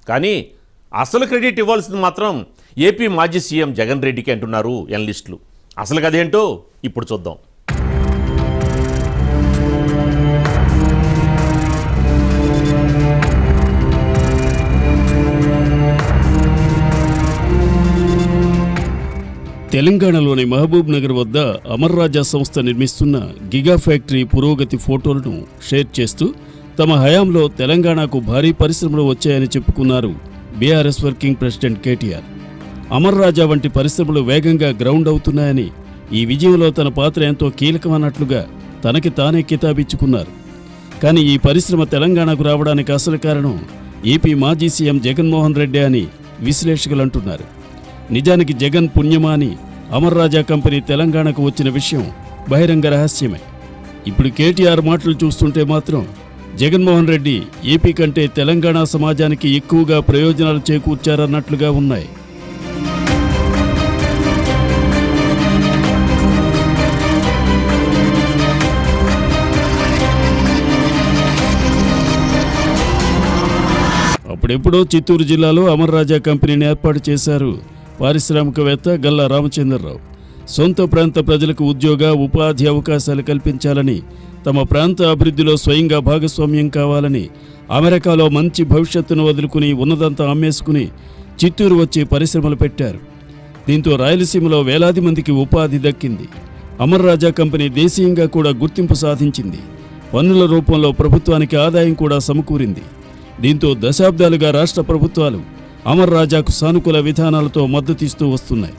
కానీ అసలు క్రెడిట్ ఇవ్వాల్సింది మాత్రం ఏపీ మాజీ సీఎం జగన్ రెడ్డికి అంటున్నారు ఎనలిస్టులు. అసలు కదేంటో ఇప్పుడు చూద్దాం. తెలంగాణలోని మహబూబ్ నగర్ వద్ద అమర్ రాజా సంస్థ నిర్మిస్తున్న గిగా ఫ్యాక్టరీ పురోగతి ఫోటోలను షేర్ చేస్తూ తమ హయాంలో తెలంగాణకు భారీ పరిశ్రమలు వచ్చాయని చెప్పుకున్నారు BRS working president KTR. Amara Raja వంటి పరిశ్రమలు వేగంగా గ్రౌండ్ అవుతున్నాయని, ఈ విజయంలో తన పాత్ర ఎంతో కీలకమన్నట్లుగా తనకి తానే కితాబిచ్చుకున్నారు. కానీ ఈ పరిశ్రమ తెలంగాణకు రావడానికి అసలు కారణం ఏపీ మాజీ సీఎం జగన్మోహన్ రెడ్డి అని విశ్లేషకులు అంటున్నారు. నిజానికి జగన్ పుణ్యమా అని అమర్ రాజా కంపెనీ తెలంగాణకు వచ్చిన విషయం బహిరంగ రహస్యమే. ఇప్పుడు కేటీఆర్ మాటలు చూస్తుంటే మాత్రం జగన్మోహన్ రెడ్డి ఏపీ కంటే తెలంగాణ సమాజానికి ఎక్కువగా ప్రయోజనాలు చేకూర్చారన్నట్లుగా ఉన్నాయి. అప్పుడెప్పుడో చిత్తూరు జిల్లాలో అమర్ రాజా కంపెనీని ఏర్పాటు చేశారు పారిశ్రామికవేత్త గల్లా రామచంద్రరావు. సొంత ప్రాంత ప్రజలకు ఉద్యోగ ఉపాధి అవకాశాలు కల్పించాలని, తమ ప్రాంత అభివృద్ధిలో స్వయంగా భాగస్వామ్యం కావాలని, అమెరికాలో మంచి భవిష్యత్తును వదులుకుని ఉన్నదంతా అమ్మేసుకుని చిత్తూరు వచ్చి పరిశ్రమలు పెట్టారు. దీంతో రాయలసీమలో వేలాది మందికి ఉపాధి దక్కింది. అమర్ రాజా కంపెనీ దేశీయంగా కూడా గుర్తింపు సాధించింది. పన్నుల రూపంలో ప్రభుత్వానికి ఆదాయం కూడా సమకూరింది. దీంతో దశాబ్దాలుగా రాష్ట్ర ప్రభుత్వాలు అమర్ రాజాకు సానుకూల విధానాలతో మద్దతిస్తూ వస్తున్నాయి.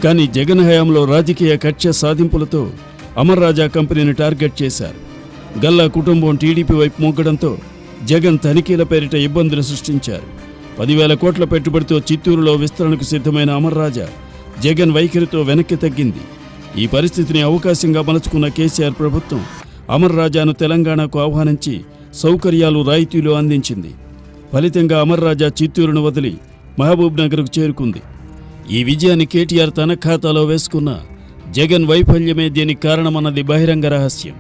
కానీ జగన్ హయాంలో రాజకీయ కక్ష సాధింపులతో అమర్ రాజా కంపెనీని టార్గెట్ చేశారు. గల్లా కుటుంబం టీడీపీ వైపు మొగ్గడంతో జగన్ తనిఖీల పేరిట ఇబ్బందులు సృష్టించారు. 10,000 కోట్ల పెట్టుబడితో చిత్తూరులో విస్తరణకు సిద్ధమైన అమర్ రాజా జగన్ వైఖరితో వెనక్కి తగ్గింది. ఈ పరిస్థితిని అవకాశంగా మలుచుకున్న కేసీఆర్ ప్రభుత్వం అమర్ రాజాను తెలంగాణకు ఆహ్వానించి సౌకర్యాలు రాయితీలు అందించింది. ఫలితంగా అమర్ రాజా చిత్తూరును వదిలి మహబూబ్ నగర్కు చేరుకుంది. ఈ విజయాన్ని కేటీఆర్ తన ఖాతాలో వేసుకున్న జగన్ వైఫల్యమే దీనికి కారణమన్నది బహిరంగ రహస్యం.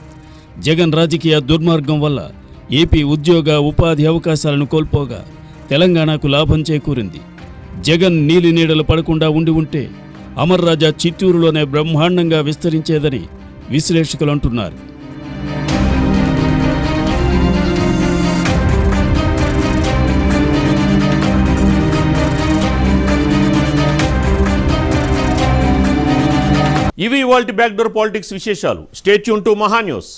జగన్ రాజకీయ దుర్మార్గం వల్ల ఏపీ ఉద్యోగ ఉపాధి అవకాశాలను కోల్పోగా తెలంగాణకు లాభం చేకూరింది. జగన్ నీలి నీడలు పడకుండా ఉండి ఉంటే అమర్ రాజా చిత్తూరులోనే బ్రహ్మాండంగా విస్తరించేదని విశ్లేషకులు అంటున్నారు. ఇవి ఇవాల్టి బ్యాక్డోర్ పాలిటిక్స్ విశేషాలు. స్టే ట్యూన్ టు మహా న్యూస్.